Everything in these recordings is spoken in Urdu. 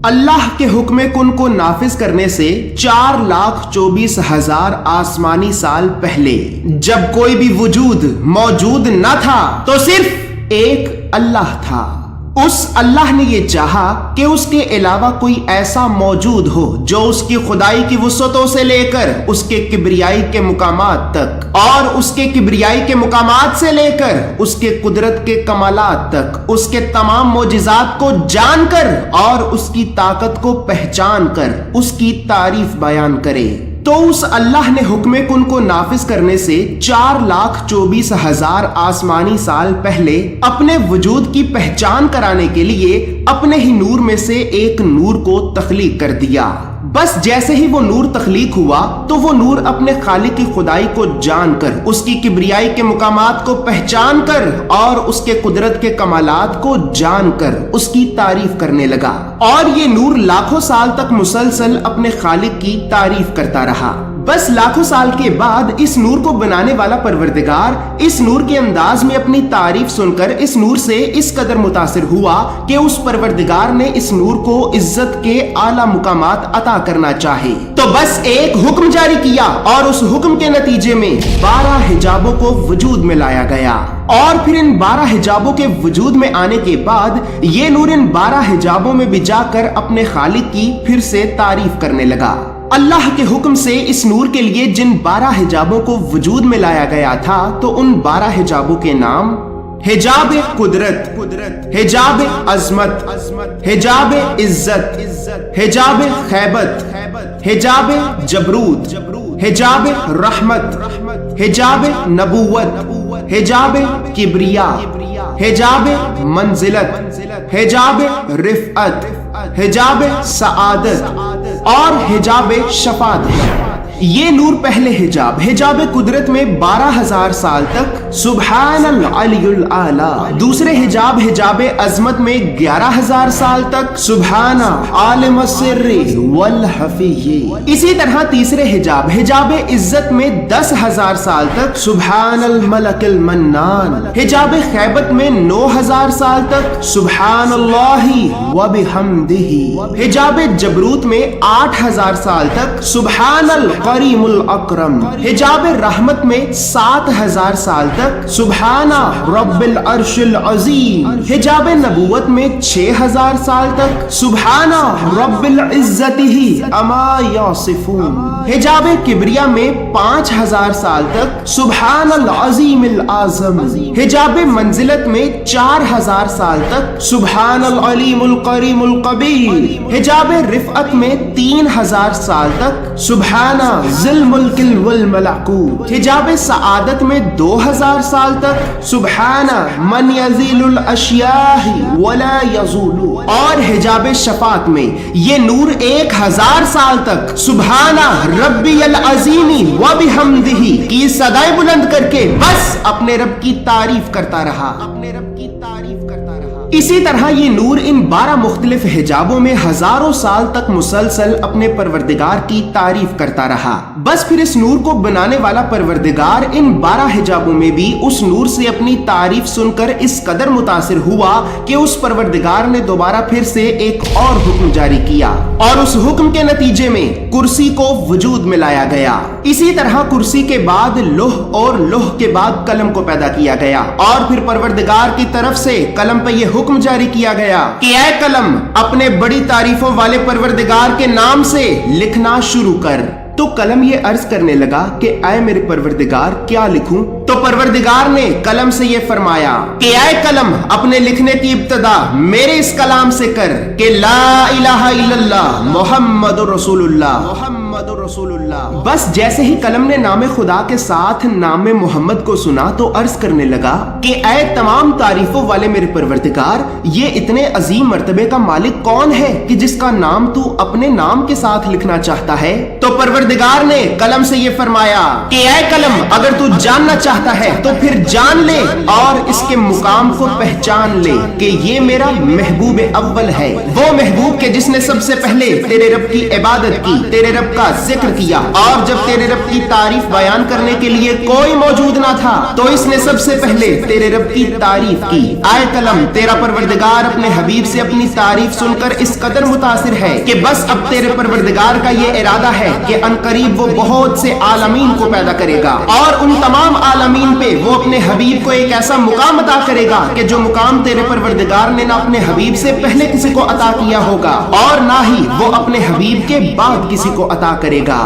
اللہ کے حکم کن کو نافذ کرنے سے 4,24,000 آسمانی سال پہلے جب کوئی بھی وجود موجود نہ تھا تو صرف ایک اللہ تھا۔ اس اللہ نے یہ چاہا کہ اس کے علاوہ کوئی ایسا موجود ہو جو اس کی خدائی کی وسعتوں سے لے کر اس کے کبریائی کے مقامات تک اور اس کے کبریائی کے مقامات سے لے کر اس کے قدرت کے کمالات تک اس کے تمام معجزات کو جان کر اور اس کی طاقت کو پہچان کر اس کی تعریف بیان کرے۔ تو اس اللہ نے حکم کن کو نافذ کرنے سے 4,24,000 آسمانی سال پہلے اپنے وجود کی پہچان کرانے کے لیے اپنے ہی نور میں سے ایک نور کو تخلیق کر دیا۔ بس جیسے ہی وہ نور تخلیق ہوا تو وہ نور اپنے خالق کی خدائی کو جان کر اس کی کبریائی کے مقامات کو پہچان کر اور اس کے قدرت کے کمالات کو جان کر اس کی تعریف کرنے لگا، اور یہ نور لاکھوں سال تک مسلسل اپنے خالق کی تعریف کرتا رہا۔ بس لاکھوں سال کے بعد اس نور کو بنانے والا پروردگار اس نور کے انداز میں اپنی تعریف سن کر اس نور سے اس قدر متاثر ہوا کہ اس پروردگار نے اس نور کو عزت کے اعلیٰ مقامات عطا کرنا چاہے تو بس ایک حکم جاری کیا، اور اس حکم کے نتیجے میں 12 حجابوں کو وجود میں لایا گیا، اور پھر ان 12 حجابوں کے وجود میں آنے کے بعد یہ نور ان 12 حجابوں میں بھی جا کر اپنے خالق کی پھر سے تعریف کرنے لگا۔ اللہ کے حکم سے اس نور کے لیے جن 12 حجابوں کو وجود میں لایا گیا تھا تو ان 12 حجابوں کے نام حجاب قدرت، حجاب عظمت، حجاب عزت، حجاب خیبت، حجاب جبروت، حجاب رحمت، حجاب نبوت، حجاب کبریا، حجاب منزلت، حجاب رفعت، حجاب سعادت اور حجاب شفاعت ہے۔ یہ نور پہلے حجاب قدرت میں 12,000 سال تک سبحان العلی الاعلی، دوسرے حجاب عظمت میں 11,000 سال تک سبحان عالم السر والخفی، اسی طرح تیسرے حجاب عزت میں 10,000 سال تک سبحان الملک المنان، حجاب خیبت میں 9,000 سال تک سبحان اللہ وبحمدہ، حجاب جبروت میں 8,000 سال تک سبحان کریم الاکرم، حجاب رحمت میں 7,000 سال تک سبحان رب العرش العظیم، حجاب نبوت میں 6,000 سال تک سبحان رب العزت اما یصفون، حجاب کبریا میں 5,000 سال تک سبحان العظیم الاعظم، حجاب منزلت میں 4,000 سال تک سبحان العلیم الکریم الکبیر، حجاب رفعت میں 3,000 سال تک سبحان ذل ملک والملکوت، حجاب سعادت میں 2,000 سال تک سبحان من یزیل الاشیاء ولا یزول، اور حجاب شفاعت میں یہ نور 1,000 سال تک سبحان ربی العظیم وبحمدہ کی صدائیں بلند کر کے بس اپنے رب کی تعریف کرتا رہا۔ اسی طرح یہ نور ان 12 مختلف حجابوں میں ہزاروں سال تک مسلسل اپنے پروردگار کی تعریف کرتا رہا۔ بس پھر اس نور کو بنانے والا پروردگار ان 12 حجابوں میں بھی اس نور سے اپنی تعریف سن کر اس قدر متاثر ہوا کہ اس پروردگار نے دوبارہ پھر سے ایک اور حکم جاری کیا، اور اس حکم کے نتیجے میں کرسی کو وجود میں لایا گیا۔ اسی طرح کرسی کے بعد لوح، اور لوح کے بعد قلم کو پیدا کیا گیا، اور پھر پروردگار کی طرف سے قلم پہ یہ حکم جاری کیا گیا کہ اے قلم اپنے بڑی تعریفوں والے پروردگار کے نام سے لکھنا شروع کر۔ تو قلم یہ عرض کرنے لگا کہ اے میرے پروردگار کیا لکھوں؟ تو پروردگار نے قلم سے یہ فرمایا کہ اے قلم اپنے لکھنے کی ابتدا میرے اس کلام سے کر کہ لا الہ الا اللہ محمد رسول اللہ، محمد رسول اللہ۔ بس جیسے ہی قلم نے نام خدا کے ساتھ نام محمد کو سنا تو عرض کرنے لگا کہ اے تمام تعریفوں والے میرے پروردگار، یہ اتنے عظیم مرتبے کا مالک کون ہے کہ جس کا نام تو اپنے نام کے ساتھ لکھنا چاہتا ہے؟ تو پروردگار نے قلم سے یہ فرمایا کہ اے قلم اگر تو جاننا چاہتا ہے تو پھر جان لے اور اس کے مقام کو پہچان لے کہ یہ میرا محبوب اول ہے، وہ محبوب کہ جس نے سب سے پہلے تیرے رب کی عبادت کی، تیرے رب کا کا ذکر کیا، اور جب تیرے رب کی تعریف بیان کرنے کے لیے کوئی موجود نہ تھا تو اس نے سب سے پہلے تیرے رب کی تعریف کی۔ آئے قلم، تیرا پروردگار اپنے حبیب سے اپنی تعریف سن کر اس قدر متاثر ہے کہ بس اب تیرے پروردگار کا یہ ارادہ ہے کہ عنقریب وہ بہت سے عالمین کو پیدا کرے گا، اور ان تمام عالمین پہ وہ اپنے حبیب کو ایک ایسا مقام عطا کرے گا کہ جو مقام تیرے پروردگار نے نہ اپنے حبیب سے پہلے کسی کو عطا کیا ہوگا اور نہ ہی وہ اپنے حبیب کے بعد کسی کو عطا کرے گا۔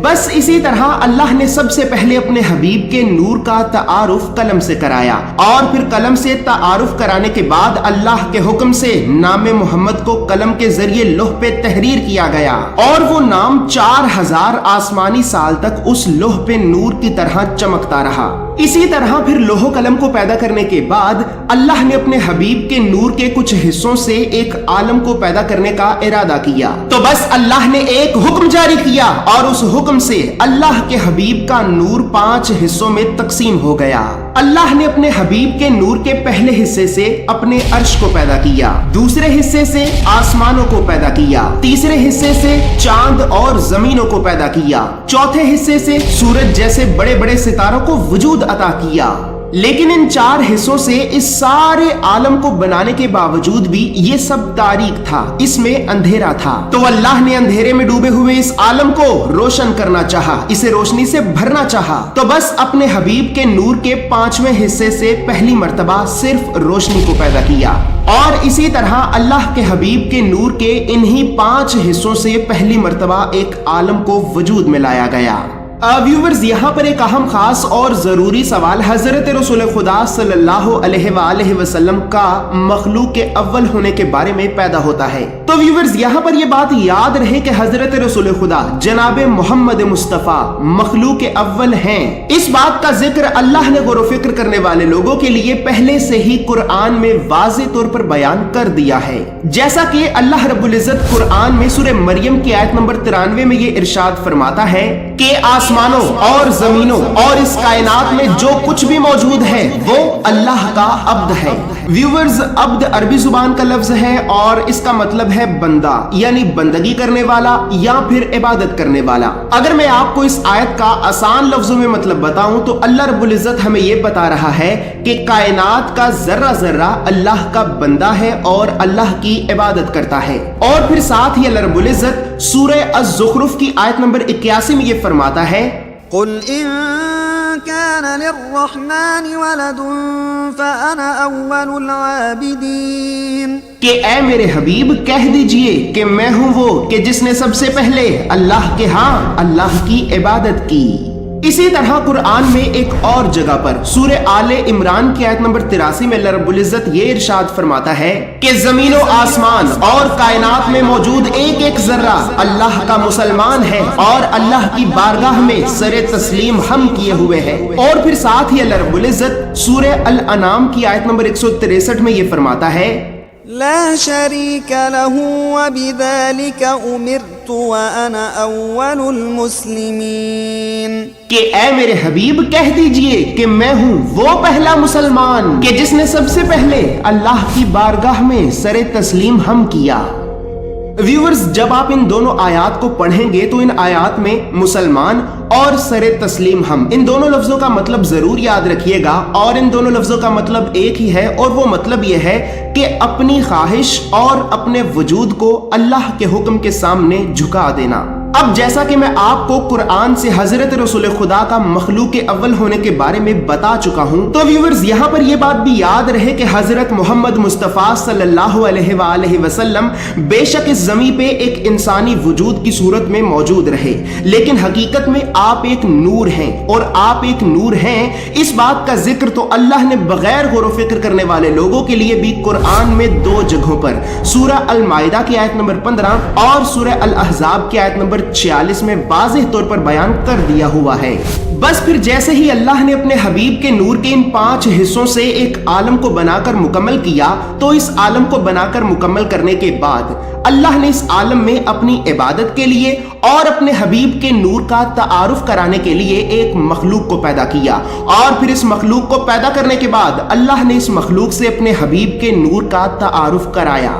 بس اسی طرح اللہ نے سب سے پہلے اپنے حبیب کے نور کا تعارف قلم سے کرایا، اور پھر قلم سے تعارف کرانے کے بعد اللہ کے حکم سے نام محمد کو قلم کے ذریعے لوح پہ تحریر کیا گیا، اور وہ نام 4000 آسمانی سال تک اس لوح پہ نور کی طرح چمکتا رہا۔ اسی طرح پھر لوح و قلم کو پیدا کرنے کے بعد اللہ نے اپنے حبیب کے نور کے کچھ حصوں سے ایک عالم کو پیدا کرنے کا ارادہ کیا، تو بس اللہ نے ایک حکم جاری کیا اور اس حکم سے اللہ کے حبیب کا نور 5 حصوں میں تقسیم ہو گیا۔ اللہ نے اپنے حبیب کے نور کے پہلے حصے سے اپنے عرش کو پیدا کیا، دوسرے حصے سے آسمانوں کو پیدا کیا، تیسرے حصے سے چاند اور زمینوں کو پیدا کیا، چوتھے حصے سے سورج جیسے بڑے بڑے ستاروں کو وجود عطا کیا۔ لیکن ان 4 حصوں سے اس سارے عالم کو بنانے کے باوجود بھی یہ سب تاریک تھا، اس میں اندھیرا تھا، تو اللہ نے اندھیرے میں ڈوبے ہوئے اس عالم کو روشن کرنا چاہا، اسے روشنی سے بھرنا چاہا، تو بس اپنے حبیب کے نور کے 5ویں حصے سے پہلی مرتبہ صرف روشنی کو پیدا کیا، اور اسی طرح اللہ کے حبیب کے نور کے انہی 5 حصوں سے پہلی مرتبہ ایک عالم کو وجود میں لایا گیا۔ ویورز، یہاں پر ایک اہم خاص اور ضروری سوال حضرت رسول خدا صلی اللہ علیہ وآلہ وسلم کا مخلوق کے اول ہونے کے بارے میں پیدا ہوتا ہے۔ تو ویورز، یہاں پر یہ بات یاد رہے کہ حضرت رسول خدا جناب محمد مصطفیٰ مخلوق اول ہیں۔ اس بات کا ذکر اللہ نے غور و فکر کرنے والے لوگوں کے لیے پہلے سے ہی قرآن میں واضح طور پر بیان کر دیا ہے، جیسا کہ اللہ رب العزت قرآن میں سورہ مریم کی آیت نمبر 93 میں یہ ارشاد فرماتا ہے کہ آسمانوں اور زمینوں اور اس کائنات میں جو کچھ بھی موجود ہے وہ اللہ کا عبد ہے۔ ویورز، عبد عربی زبان کا لفظ ہے اور اس کا مطلب ہے بندہ، یعنی بندگی کرنے والا یا پھر عبادت کرنے والا۔ اگر میں آپ کو اس آیت کا آسان لفظوں میں مطلب بتاؤں تو اللہ رب العزت ہمیں یہ بتا رہا ہے کہ کائنات کا ذرہ ذرہ اللہ کا بندہ ہے اور اللہ کی عبادت کرتا ہے، اور پھر ساتھ ہی اللہ رب العزت سورہ الزخرف کی آیت نمبر 81 میں یہ فرماتا ہے، قل ان كان للرحمن ولد فانا اول العابدین، کہ اے میرے حبیب کہہ دیجئے کہ میں ہوں وہ کہ جس نے سب سے پہلے اللہ کے ہاں اللہ کی عبادت کی۔ اسی طرح قرآن میں ایک اور جگہ پر سورہ آل عمران کی آیت نمبر 83 میں اللہ رب العزت یہ ارشاد فرماتا ہے کہ زمین و آسمان اور کائنات میں موجود ایک ایک ذرہ اللہ کا مسلمان ہے اور اللہ کی بارگاہ میں سر تسلیم ہم کیے ہوئے ہیں۔ اور پھر ساتھ ہی اللہ رب العزت سورہ الانعام کی آیت نمبر 163 میں یہ فرماتا ہے، لا شریک له وبذلك امرت وانا اول المسلمین، کہ اے میرے حبیب کہہ دیجئے کہ میں ہوں وہ پہلا مسلمان کہ جس نے سب سے پہلے اللہ کی بارگاہ میں سر تسلیم ہم کیا۔ ویورز، جب آپ ان دونوں آیات کو پڑھیں گے تو ان آیات میں مسلمان اور سر تسلیم ہم، ان دونوں لفظوں کا مطلب ضرور یاد رکھیے گا، اور ان دونوں لفظوں کا مطلب ایک ہی ہے، اور وہ مطلب یہ ہے کہ اپنی خواہش اور اپنے وجود کو اللہ کے حکم کے سامنے جھکا دینا۔ اب جیسا کہ میں آپ کو قرآن سے حضرت رسول خدا کا مخلوق اول ہونے کے بارے میں بتا چکا ہوں، تو ویورز یہاں پر یہ بات بھی یاد رہے کہ حضرت محمد مصطفیٰ صلی اللہ علیہ وآلہ وسلم بے شک اس زمین پہ ایک انسانی وجود کی صورت میں موجود رہے، لیکن حقیقت میں آپ ایک نور ہیں، اور آپ ایک نور ہیں اس بات کا ذکر تو اللہ نے بغیر غور و فکر کرنے والے لوگوں کے لیے بھی قرآن میں 2 جگہوں پر سورہ المائدہ کی آیت نمبر 15 اور سورہ الاحزاب کی آیت نمبر 46 میں واضح طور پر بیان کر دیا ہوا ہے۔ بس پھر جیسے ہی اللہ نے اپنے حبیب کے نور کے ان 5 حصوں سے ایک عالم کو بنا کر مکمل کیا، تو اس عالم کو بنا کر مکمل کرنے کے بعد اللہ نے اس عالم میں اپنی عبادت کے لیے اور اپنے حبیب کے نور کا تعارف کرانے کے لیے ایک مخلوق کو پیدا کیا، اور پھر اس مخلوق کو پیدا کرنے کے بعد اللہ نے اس مخلوق سے اپنے حبیب کے نور کا تعارف کرایا۔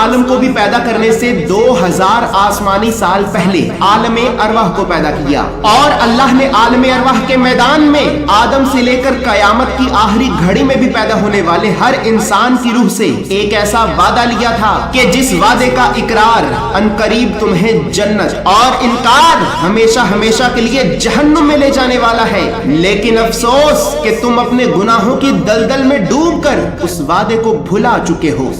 عالم کو بھی پیدا کرنے سے 2000 آسمانی سال پہلے عالم ارواح کو پیدا کیا، اور اللہ نے عالم ارواح کے میدان میں آدم سے لے کر قیامت کی آخری گھڑی میں بھی پیدا ہونے والے ہر انسان کی روح سے ایک ایسا وعدہ لیا تھا کہ جس وعدے کا اقرار عنقریب تمہیں جنت اور انکار ہمیشہ ہمیشہ کے لیے جہنم میں لے جانے والا ہے، لیکن افسوس کہ تم اپنے گناہوں کی دلدل میں ڈوب کر اس وعدے کو بھلا چکے ہو۔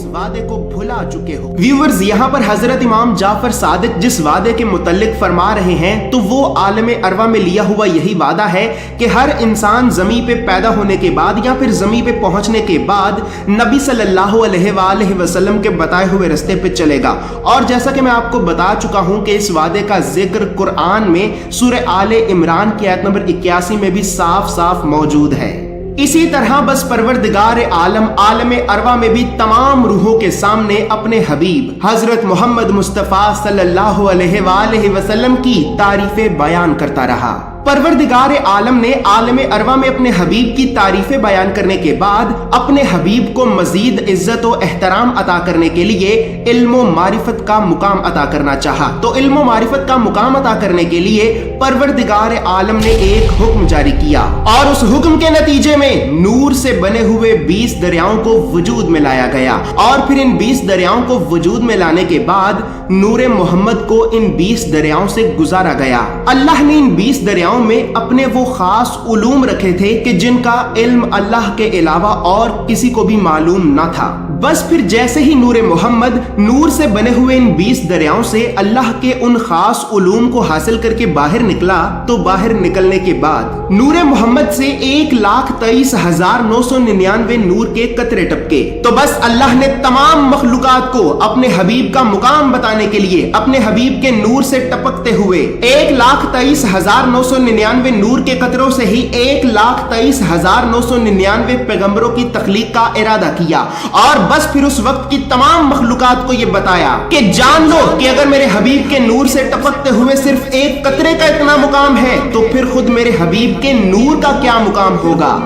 ویورز، یہاں پر حضرت امام جعفر صادق جس وعدے کے متعلق فرما رہے ہیں تو وہ عالم ارواح میں لیا ہوا یہی وعدہ ہے کہ ہر انسان زمین پہ پیدا ہونے کے بعد یا پھر زمین پہ پہنچنے کے بعد نبی صلی اللہ علیہ وآلہ وسلم کے بتائے ہوئے رستے پہ چلے گا، اور جیسا کہ میں آپ کو بتا چکا ہوں کہ اس وعدے کا ذکر قرآن میں سورہ آل عمران کی آیت نمبر 81 میں بھی صاف صاف موجود ہے۔ اسی طرح بس پروردگار عالم عالم ارواح میں بھی تمام روحوں کے سامنے اپنے حبیب حضرت محمد مصطفیٰ صلی اللہ علیہ وآلہ وسلم کی تعریفیں بیان کرتا رہا۔ پروردگار عالم نے عالم ارواح میں اپنے حبیب کی تعریفیں بیان کرنے کے بعد اپنے حبیب کو مزید عزت و احترام عطا کرنے کے لیے علم و معرفت کا مقام عطا کرنا چاہا، تو علم و معرفت کا مقام عطا کرنے کے لیے پروردگار عالم نے ایک حکم جاری کیا، اور اس حکم کے نتیجے میں نور سے بنے ہوئے 20 دریاؤں کو وجود میں لایا گیا، اور پھر ان 20 دریاؤں کو وجود میں لانے کے بعد نور محمد کو ان 20 دریاؤں سے گزارا گیا۔ اللہ نے ان 20 دریاؤں میں اپنے وہ خاص علوم رکھے تھے کہ جن کا علم اللہ کے علاوہ اور کسی کو بھی معلوم نہ تھا۔ بس پھر جیسے ہی نور محمد نور سے بنے ہوئے ان 20 دریاؤں سے اللہ کے ان خاص علوم کو حاصل کر کے باہر نکلا، تو باہر نکلنے کے بعد نور محمد سے 1,23,999 نور کے قطرے ٹپکے، تو بس اللہ نے تمام مخلوقات کو اپنے حبیب کا مقام بتانے کے لیے اپنے حبیب کے نور سے ٹپکتے ہوئے 1,23,999 نور کے قطروں سے ہی 1,23,999 پیغمبروں کی تخلیق کا ارادہ کیا، اور بس پھر اس وقت کی تمام مخلوقات کو یہ بتایا کہ جان لو کہ اگر میرے حبیب کے نور سے ٹپکتے ہوئے صرف ایک قطرے کا اتنا مقام ہے تو پھر خود میرے حبیب کے نور کا کیا مقام ہوگا،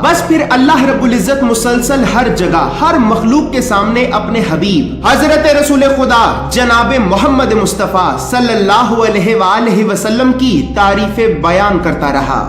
بس پھر اللہ رب العزت مسلسل ہر جگہ ہر مخلوق کے سامنے اپنے حبیب حضرت رسول خدا جناب محمد مصطفیٰ صلی اللہ علیہ وآلہ وسلم کی تعریفیں بیان کرتا رہا۔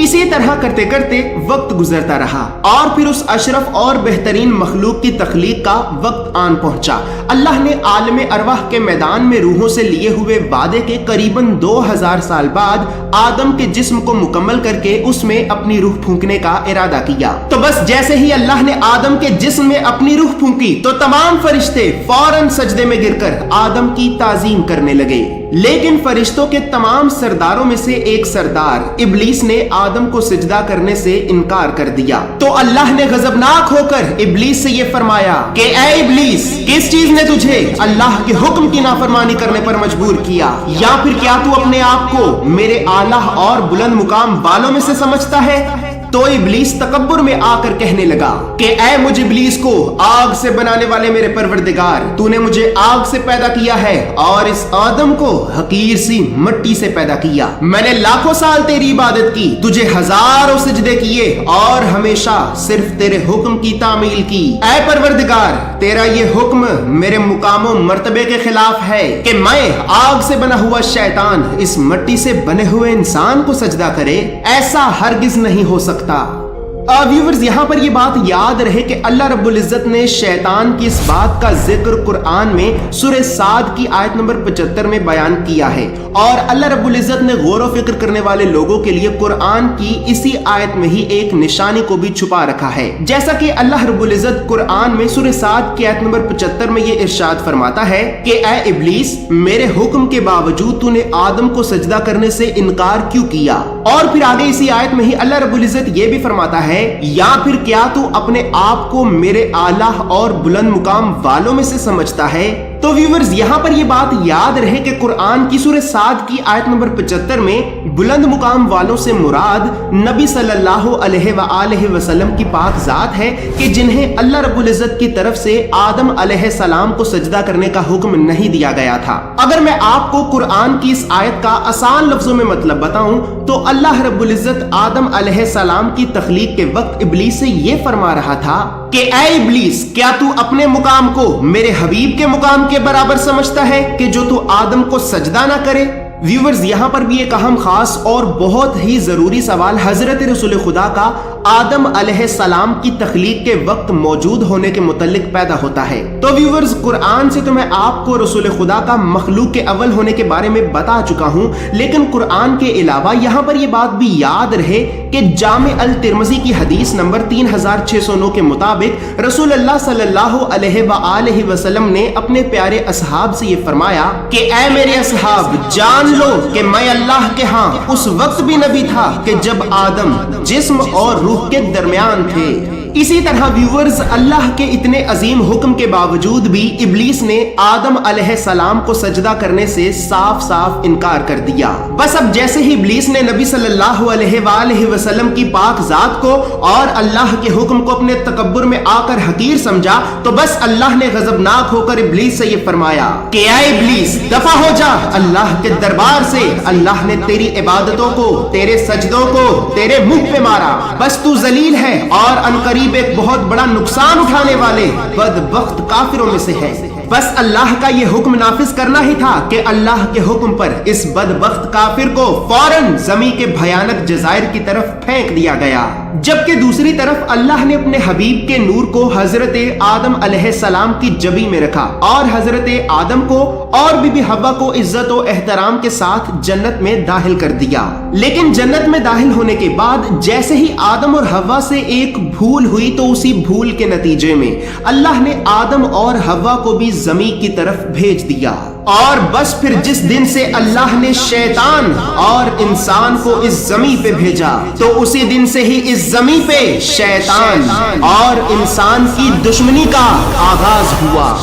اسی طرح کرتے کرتے وقت گزرتا رہا، اور پھر اس اشرف اور بہترین مخلوق کی تخلیق کا وقت آن پہنچا۔ اللہ نے عالم ارواح کے میدان میں روحوں سے لیے ہوئے وعدے کے قریباً 2000 سال بعد آدم کے جسم کو مکمل کر کے اس میں اپنی روح پھونکنے کا ارادہ کیا، تو بس جیسے ہی اللہ نے آدم کے جسم میں اپنی روح پھونکی تو تمام فرشتے فوراً سجدے میں گر کر آدم کی تعظیم کرنے لگے، لیکن فرشتوں کے تمام سرداروں میں سے ایک سردار ابلیس نے آدم کو سجدہ کرنے سے انکار کر دیا، تو اللہ نے غضبناک ہو کر ابلیس سے یہ فرمایا کہ اے ابلیس، کس چیز نے تجھے اللہ کے حکم کی نافرمانی کرنے پر مجبور کیا، یا پھر کیا تو اپنے آپ کو میرے اعلیٰ اور بلند مقام والوں میں سے سمجھتا ہے؟ تو ابلیس تکبر میں آ کر کہنے لگا کہ اے مجھ ابلیس کو آگ سے بنانے والے میرے پروردگار، تو نے مجھے آگ سے پیدا کیا ہے اور اس آدم کو حقیر سی مٹی سے پیدا کیا، میں نے لاکھوں سال تیری عبادت کی، تجھے ہزاروں سجدے کیے اور ہمیشہ صرف تیرے حکم کی تعمیل کی، اے پروردگار تیرا یہ حکم میرے مقام و مرتبے کے خلاف ہے کہ میں آگ سے بنا ہوا شیطان اس مٹی سے بنے ہوئے انسان کو سجدہ کرے، ایسا ہرگز نہیں ہو سکتا۔ ویورز، یہاں پر یہ بات یاد رہے کہ اللہ رب العزت نے شیطان کی اس بات کا ذکر قرآن میں سورہ صاد کی آیت نمبر 75 میں بیان کیا ہے، اور اللہ رب العزت نے غور و فکر کرنے والے لوگوں کے لیے قرآن کی اسی آیت میں ہی ایک نشانی کو بھی چھپا رکھا ہے، جیسا کہ اللہ رب العزت قرآن میں سورہ صاد کی آیت نمبر 75 میں یہ ارشاد فرماتا ہے کہ اے ابلیس، میرے حکم کے باوجود تو نے آدم کو سجدہ کرنے سے انکار کیوں کیا؟ اور پھر آگے اسی آیت میں ہی اللہ رب العزت یہ بھی فرماتا ہے، یا پھر کیا تو اپنے آپ کو میرے اعلیٰ اور بلند مقام والوں میں سے سمجھتا ہے؟ تو ویورز یہاں پر یہ بات یاد رہے کہ قرآن کی سورہ صاد کی آیت نمبر 75 میں بلند مقام والوں سے مراد نبی صلی اللہ علیہ وآلہ وسلم کی پاک ذات ہے کہ جنہیں اللہ رب العزت کی طرف سے آدم علیہ السلام کو سجدہ کرنے کا حکم نہیں دیا گیا تھا۔ اگر میں آپ کو قرآن کی اس آیت کا آسان لفظوں میں مطلب بتاؤں تو اللہ رب العزت آدم علیہ السلام کی تخلیق کے وقت ابلیس سے یہ فرما رہا تھا کہ اے ابلیس، کیا تو اپنے مقام کو میرے حبیب کے مقام کے برابر سمجھتا ہے کہ جو تو آدم کو سجدہ نہ کرے؟ ویورز یہاں پر بھی ایک اہم خاص اور بہت ہی ضروری سوال حضرت رسول خدا کا آدم علیہ السلام کی تخلیق کے وقت موجود ہونے کے متعلق پیدا ہوتا ہے۔ تو ویورز قرآن سے تو میں آپ کو رسول خدا کا مخلوق کے اول ہونے کے بارے میں بتا چکا ہوں، لیکن قرآن کے علاوہ یہاں پر یہ بات بھی یاد رہے کہ جامع الترمذی کی حدیث نمبر 3609 کے مطابق رسول اللہ صلی اللہ علیہ وآلہ وسلم نے اپنے پیارے اصحاب سے یہ فرمایا کہ اے میرے اصحاب، جان لو کہ میں اللہ کے ہاں اس وقت بھی نبی تھا کہ جب آدم جسم اور روح کے درمیان تھے۔ اسی طرح ویورز اللہ کے اتنے عظیم حکم کے باوجود بھی ابلیس نے آدم علیہ السلام کو سجدہ کرنے سے صاف صاف انکار کر دیا۔ بس اب جیسے ہی ابلیس نے نبی صلی اللہ علیہ وآلہ وسلم کی پاک ذات کو اور اللہ کے حکم کو اپنے تکبر میں آ کر حقیر سمجھا تو بس اللہ نے غضبناک ہو کر ابلیس سے یہ فرمایا کہ اے ابلیس، دفع ہو جا اللہ کے دربار سے، اللہ نے تیری عبادتوں کو، تیرے سجدوں کو تیرے منہ پہ مارا، بس تو ذلیل ہے اور عنقریب ایک بہت بڑا نقصان اٹھانے والے بدبخت کافروں میں سے ہے۔ بس اللہ کا یہ حکم نافذ کرنا ہی تھا کہ اللہ کے حکم پر اس بدبخت کافر کو فوراً زمین کے بھیانک جزائر کی طرف پھینک دیا گیا۔ جبکہ دوسری طرف اللہ نے اپنے حبیب کے نور کو حضرت آدم علیہ السلام کی جبی میں رکھا اور حضرت آدم کو اور بی بی حوا کو عزت و احترام کے ساتھ جنت میں داخل کر دیا۔ لیکن جنت میں داخل ہونے کے بعد جیسے ہی آدم اور حوا سے ایک بھول ہوئی تو اسی بھول کے نتیجے میں اللہ نے آدم اور حوا کو بھی زمین کی طرف بھیج دیا، اور بس پھر جس دن سے اللہ نے شیطان اور انسان کو اس زمین پہ بھیجا تو اسی دن سے ہی اس زمین پہ شیطان اور انسان کی دشمنی کا آغاز ہوا۔